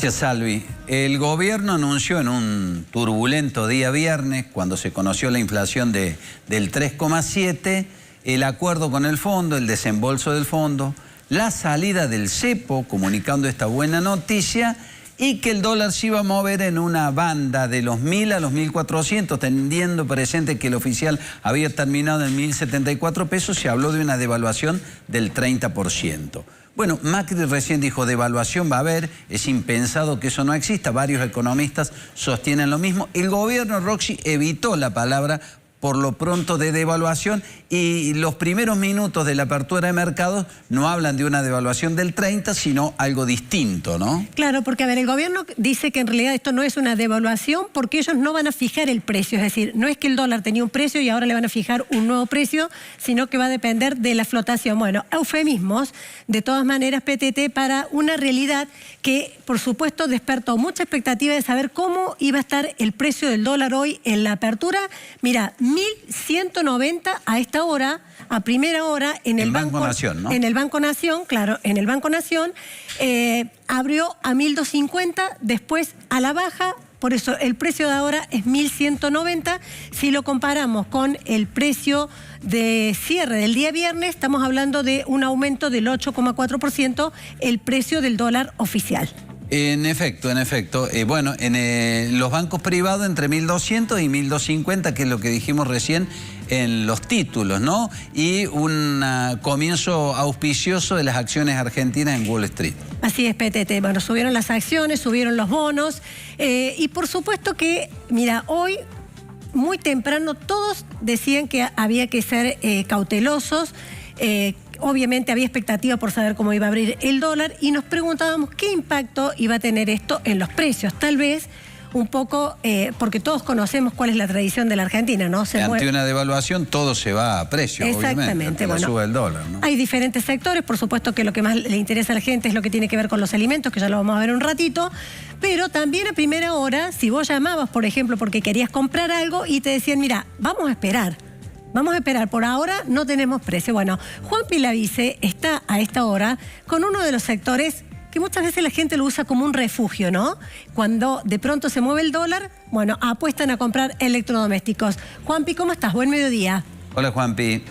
Gracias, Salvi. El gobierno anunció en un turbulento día viernes, cuando se conoció la inflación del 3,7, el acuerdo con el fondo, el desembolso del fondo, la salida del cepo, comunicando esta buena noticia, y que el dólar se iba a mover en una banda de los 1.000 a los 1.400, teniendo presente que el oficial había terminado en 1.074 pesos, se habló de una devaluación del 30%. Bueno, Macri recién dijo, devaluación va a haber, es impensado que eso no exista, varios economistas sostienen lo mismo. El gobierno, Roxy, evitó la palabra por lo pronto de devaluación, y los primeros minutos de la apertura de mercados no hablan de una devaluación del 30, sino algo distinto, ¿no? Claro, porque a ver, el gobierno dice que en realidad esto no es una devaluación porque ellos no van a fijar el precio, es decir, no es que el dólar tenía un precio y ahora le van a fijar un nuevo precio, sino que va a depender de la flotación. Bueno, eufemismos, de todas maneras, PTT, para una realidad que, por supuesto, despertó mucha expectativa de saber cómo iba a estar el precio del dólar hoy en la apertura. Mira, 1.190 a esta hora, a primera hora, en el Banco Nación, ¿no? En el Banco Nación, claro, en el Banco Nación, abrió a 1.250, después a la baja, por eso el precio de ahora es 1.190. Si lo comparamos con el precio de cierre del día viernes, estamos hablando de un aumento del 8,4% el precio del dólar oficial. En efecto. Bueno, en los bancos privados entre 1.200 y 1.250, que es lo que dijimos recién en los títulos, ¿no? Y un comienzo auspicioso de las acciones argentinas en Wall Street. Así es, PTT. Bueno, subieron las acciones, subieron los bonos, y por supuesto que, mira, hoy muy temprano todos decían que había que ser cautelosos. Obviamente había expectativa por saber cómo iba a abrir el dólar y nos preguntábamos qué impacto iba a tener esto en los precios. Tal vez un poco, porque todos conocemos cuál es la tradición de la Argentina, ¿no? Ante una devaluación todo se va a precio, exactamente, obviamente, sube el dólar, ¿no? Hay diferentes sectores, por supuesto que lo que más le interesa a la gente es lo que tiene que ver con los alimentos, que ya lo vamos a ver un ratito, pero también a primera hora, si vos llamabas, por ejemplo, porque querías comprar algo y te decían, mira, vamos a esperar, por ahora no tenemos precio. Bueno, Juan Pilavice está a esta hora con uno de los sectores que muchas veces la gente lo usa como un refugio, ¿no? Cuando de pronto se mueve el dólar, bueno, apuestan a comprar electrodomésticos. Juanpi, ¿cómo estás? Buen mediodía. Hola, Juanpi.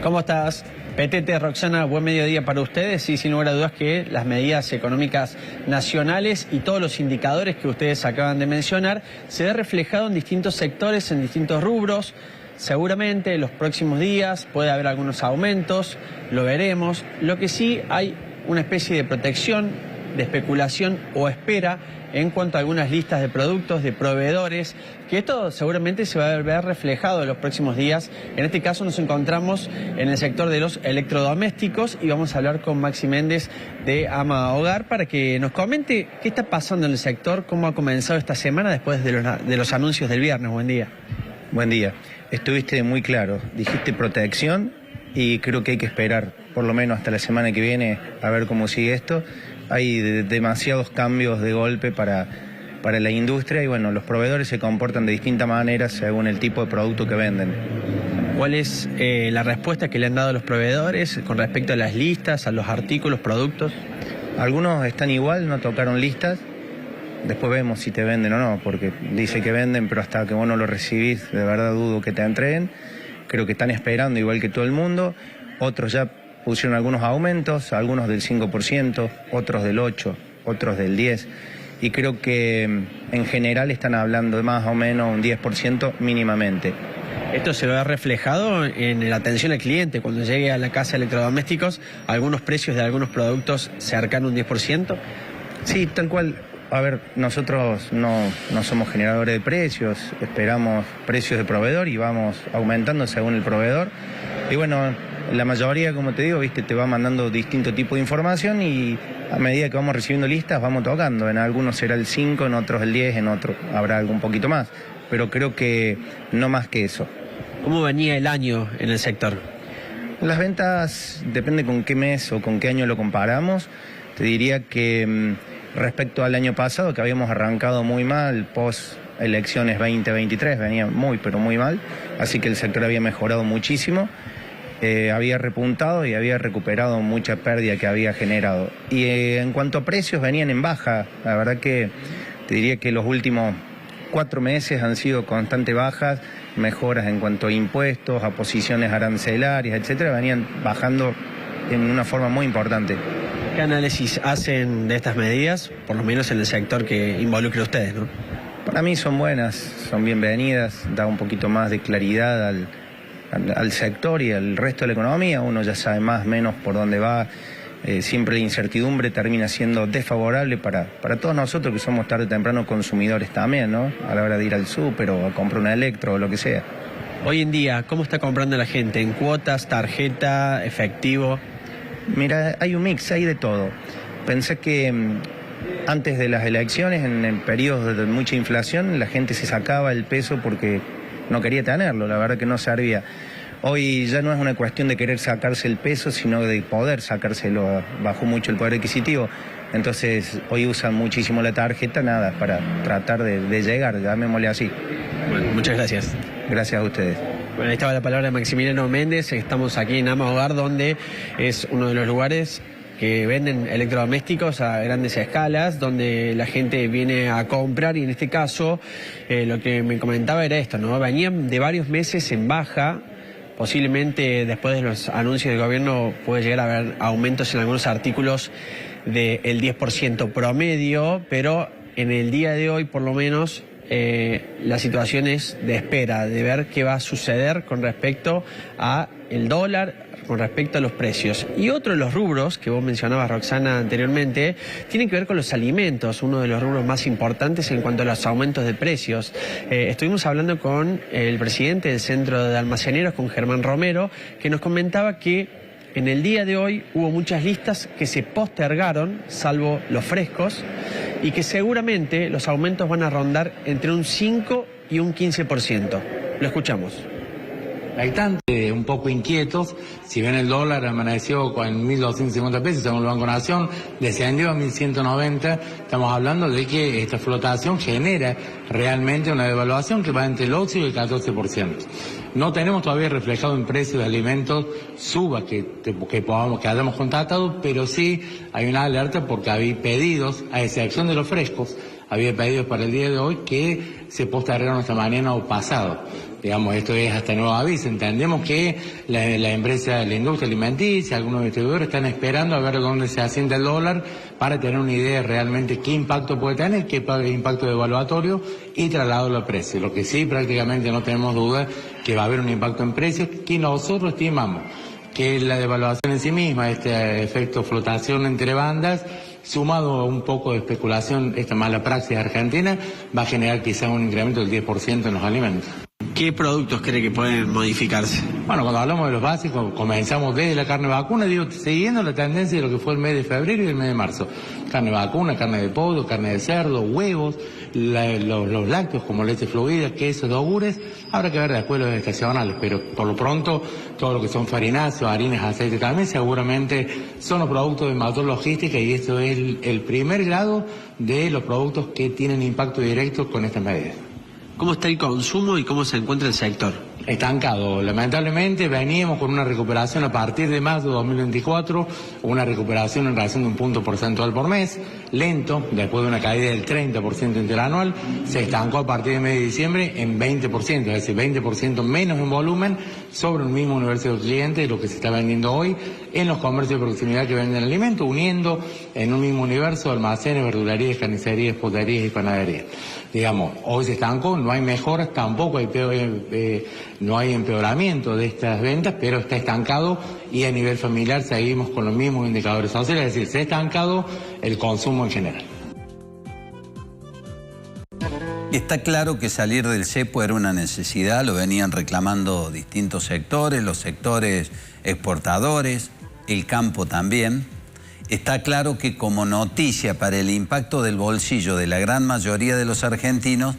¿Cómo estás? PTT, Roxana, buen mediodía para ustedes. Y sin lugar a dudas que las medidas económicas nacionales y todos los indicadores que ustedes acaban de mencionar se ve reflejado en distintos sectores, en distintos rubros. Seguramente en los próximos días puede haber algunos aumentos, lo veremos. Lo que sí hay una especie de protección, de especulación o espera en cuanto a algunas listas de productos, de proveedores, que esto seguramente se va a ver reflejado en los próximos días. En este caso nos encontramos en el sector de los electrodomésticos y vamos a hablar con Maxi Méndez de Ama Hogar para que nos comente qué está pasando en el sector, cómo ha comenzado esta semana después de los anuncios del viernes. Buen día. Buen día. Estuviste muy claro, dijiste protección y creo que hay que esperar por lo menos hasta la semana que viene a ver cómo sigue esto. Hay demasiados cambios de golpe para la industria y bueno, los proveedores se comportan de distintas maneras según el tipo de producto que venden. ¿Cuál es la respuesta que le han dado a los proveedores con respecto a las listas, a los artículos, productos? Algunos están igual, no tocaron listas. Después vemos si te venden o no, porque dice que venden, pero hasta que vos no lo recibís, de verdad dudo que te entreguen. Creo que están esperando igual que todo el mundo. Otros ya pusieron algunos aumentos, algunos del 5%, otros del 8%, otros del 10%. Y creo que en general están hablando de más o menos un 10% mínimamente. Esto se ve reflejado en la atención al cliente. Cuando llegue a la casa de electrodomésticos, algunos precios de algunos productos cercan un 10%. Sí, tal cual. A ver, nosotros no somos generadores de precios, esperamos precios de proveedor y vamos aumentando según el proveedor. Y bueno, la mayoría, como te digo, viste, te va mandando distinto tipo de información y a medida que vamos recibiendo listas vamos tocando. En algunos será el 5, en otros el 10, en otros habrá algo un poquito más. Pero creo que no más que eso. ¿Cómo venía el año en el sector? Las ventas, depende con qué mes o con qué año lo comparamos. Te diría que respecto al año pasado, que habíamos arrancado muy mal, post elecciones 2023, venía muy, pero muy mal, así que el sector había mejorado muchísimo. había repuntado y había recuperado mucha pérdida que había generado. Y en cuanto a precios, venían en baja. La verdad que te diría que los últimos 4 meses han sido constantes bajas, mejoras en cuanto a impuestos, a posiciones arancelarias, etcétera, venían bajando en una forma muy importante. ¿Qué análisis hacen de estas medidas, por lo menos en el sector que involucre a ustedes, no? Para mí son buenas, son bienvenidas, da un poquito más de claridad al sector y al resto de la economía. Uno ya sabe más o menos por dónde va. Siempre la incertidumbre termina siendo desfavorable para todos nosotros que somos tarde o temprano consumidores también, ¿no? A la hora de ir al súper o a comprar una electro o lo que sea. Hoy en día, ¿cómo está comprando la gente? ¿En cuotas, tarjeta, efectivo? Mira, hay un mix, hay de todo. Pensé que antes de las elecciones, en periodos de mucha inflación, la gente se sacaba el peso porque no quería tenerlo, la verdad que no servía. Hoy ya no es una cuestión de querer sacarse el peso, sino de poder sacárselo. Bajó mucho el poder adquisitivo. Entonces, hoy usan muchísimo la tarjeta, nada, para tratar de llegar, llamémosle así. Bueno, muchas gracias. Gracias a ustedes. Bueno, ahí estaba la palabra de Maximiliano Méndez. Estamos aquí en Ama Hogar, donde es uno de los lugares que venden electrodomésticos a grandes escalas, donde la gente viene a comprar, y en este caso lo que me comentaba era esto, ¿no? Venían de varios meses en baja. Posiblemente después de los anuncios del gobierno puede llegar a haber aumentos en algunos artículos del 10% promedio, pero en el día de hoy por lo menos la situación es de espera, de ver qué va a suceder con respecto a el dólar, con respecto a los precios. Y otro de los rubros que vos mencionabas, Roxana, anteriormente, tiene que ver con los alimentos, uno de los rubros más importantes en cuanto a los aumentos de precios. Estuvimos hablando con el presidente del Centro de Almaceneros, con Germán Romero, que nos comentaba que en el día de hoy hubo muchas listas que se postergaron, salvo los frescos, y que seguramente los aumentos van a rondar entre un 5 y un 15%. Lo escuchamos. Expectantes, un poco inquietos, si bien el dólar amaneció con 1.250 pesos según el Banco Nación, descendió a 1.190, estamos hablando de que esta flotación genera realmente una devaluación que va entre el 8 y el 14%. No tenemos todavía reflejado en precios de alimentos subas que hayamos constatado, pero sí hay una alerta porque había pedidos, a excepción de los frescos, había pedidos para el día de hoy que se postergaron esta mañana o pasado. Digamos, esto es hasta nuevo aviso. Entendemos que la empresa, la industria alimenticia, algunos distribuidores están esperando a ver dónde se asienta el dólar para tener una idea realmente qué impacto puede tener, qué impacto devaluatorio y trasladarlo a precios. Lo que sí prácticamente no tenemos duda que va a haber un impacto en precios que nosotros estimamos que la devaluación en sí misma, este efecto flotación entre bandas, sumado a un poco de especulación, esta mala praxis argentina, va a generar quizá un incremento del 10% en los alimentos. ¿Qué productos cree que pueden modificarse? Bueno, cuando hablamos de los básicos, comenzamos desde la carne vacuna, digo, siguiendo la tendencia de lo que fue el mes de febrero y el mes de marzo. Carne vacuna, carne de pollo, carne de cerdo, huevos, los lácteos como leche fluida, quesos, yogures. Habrá que ver después los estacionales, pero por lo pronto todo lo que son farináceos, harinas, aceite también seguramente son los productos de mayor logística, y esto es el primer grado de los productos que tienen impacto directo con estas medidas. ¿Cómo está el consumo y cómo se encuentra el sector? Estancado. Lamentablemente veníamos con una recuperación a partir de marzo de 2024, una recuperación en relación de un punto porcentual por mes, lento, después de una caída del 30% interanual, se estancó a partir de medio de diciembre en 20%, es decir, 20% menos en volumen sobre un mismo universo de clientes de lo que se está vendiendo hoy en los comercios de proximidad que venden alimentos, uniendo en un mismo universo almacenes, verdulerías, carnicerías, poterías y panaderías. Digamos, hoy se estancó, no hay mejoras, tampoco hay no hay empeoramiento de estas ventas, pero está estancado, y a nivel familiar seguimos con los mismos indicadores sociales, es decir, se ha estancado el consumo en general. Está claro que salir del cepo era una necesidad, lo venían reclamando distintos sectores, los sectores exportadores, el campo también. Está claro que como noticia para el impacto del bolsillo de la gran mayoría de los argentinos,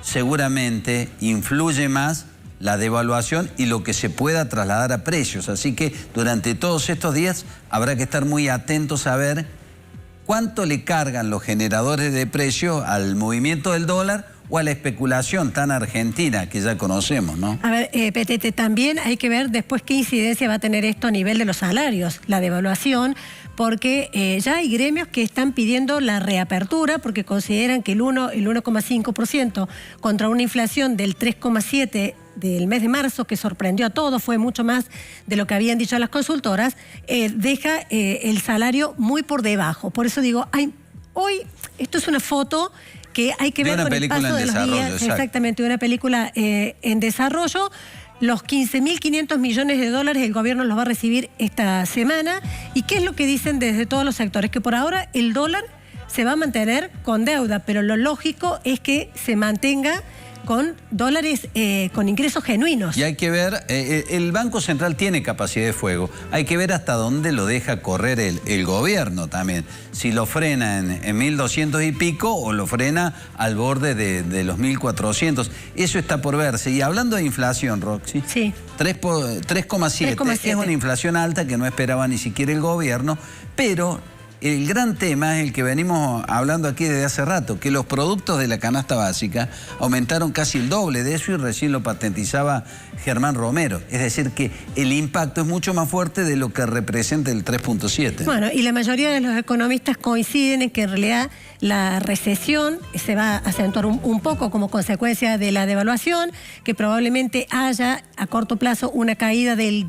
seguramente influye más la devaluación y lo que se pueda trasladar a precios. Así que durante todos estos días habrá que estar muy atentos a ver cuánto le cargan los generadores de precios al movimiento del dólar o a la especulación tan argentina que ya conocemos, ¿no? A ver, Petete, también hay que ver después qué incidencia va a tener esto a nivel de los salarios, la devaluación, porque ya hay gremios que están pidiendo la reapertura porque consideran que el 1,5% contra una inflación del 3,7% del mes de marzo, que sorprendió a todos, fue mucho más de lo que habían dicho las consultoras, deja el salario muy por debajo. Por eso digo, hoy esto es una foto que hay que ver con el paso de los días. Exactamente, una película en desarrollo. Los 15.500 millones de dólares el gobierno los va a recibir esta semana. ¿Y qué es lo que dicen desde todos los sectores? Que por ahora el dólar se va a mantener con deuda, pero lo lógico es que se mantenga con dólares, con ingresos genuinos. Y hay que ver, el Banco Central tiene capacidad de fuego, hay que ver hasta dónde lo deja correr el gobierno también. Si lo frena en 1.200 y pico o lo frena al borde de los 1.400. Eso está por verse. Y hablando de inflación, Roxy, sí. 3,7 es una inflación alta que no esperaba ni siquiera el gobierno, pero el gran tema es el que venimos hablando aquí desde hace rato, que los productos de la canasta básica aumentaron casi el doble de eso y recién lo patentizaba Germán Romero. Es decir, que el impacto es mucho más fuerte de lo que representa el 3,7. Bueno, y la mayoría de los economistas coinciden en que en realidad la recesión se va a acentuar un poco como consecuencia de la devaluación, que probablemente haya a corto plazo una caída del